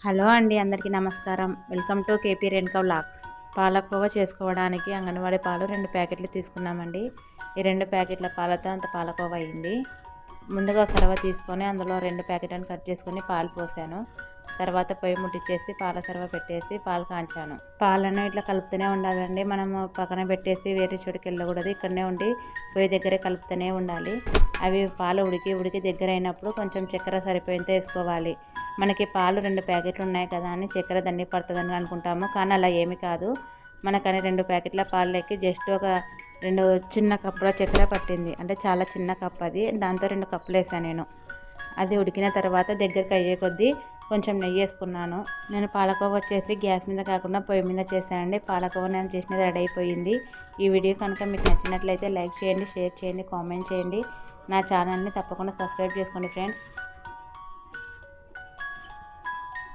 Hello అండి, అందరికీ నమస్కారం. Welcome to KP Renuka vlogs. Palkova చేసుకోవడానికి అంగన్వాడీ పాలు 2 ప్యాకెట్లు తీసుకున్నామండి. ఈ 2 ప్యాకెట్ల పాలతో అంత పాలకోవా అయింది. ముందుగా సర్వ తీసుకొని అందులో 2 ప్యాకెట్లను కట్ చేసుకొని పాలు పోసాను. తర్వాత పొయ్యి ముట్టించేసి పాల సర్వ పెట్టేసి పాలు కాంచాను. పాలను ఇట్లా కలుపుతూనే ఉండాలండి. మనము పక్కన పెట్టేసి వేరే చోటుకి వెళ్ళకూడదు. ఇక్కడనే ఉండి పొయ్యి దగ్గరే కలుపుతూనే ఉండాలి. అవి పాలు ఉడికి దగ్గర అయినప్పుడు కొంచెం చక్కెర సరిపోయేంత వేసుకోవాలి. మనకి పాలు 2 ప్యాకెట్లు ఉన్నాయి కదా అని చక్కెర దండి పడుతుందని అనుకుంటాము, కానీ అలా ఏమి కాదు. మనకని 2 ప్యాకెట్ల పాలకి జస్ట్ ఒక 2 చిన్న కప్పుల చక్కెర పట్టింది. అంటే చాలా చిన్న కప్ అది. దాంతో 2 కప్పులు వేసాను నేను. అది ఉడికిన తర్వాత దగ్గరికి అయ్యే కొద్దీ కొంచెం నెయ్యి వేసుకున్నాను. నేను పాలకోవా వచ్చేసి గ్యాస్ మీద కాకుండా పొయ్యి మీద చేశానండి. పాలకోవా నేను చేసినది రెడీ అయిపోయింది. ఈ వీడియో కనుక మీకు నచ్చినట్లయితే లైక్ చేయండి, షేర్ చేయండి, కామెంట్ చేయండి. నా ఛానల్ని తప్పకుండా సబ్స్క్రైబ్ చేసుకోండి ఫ్రెండ్స్.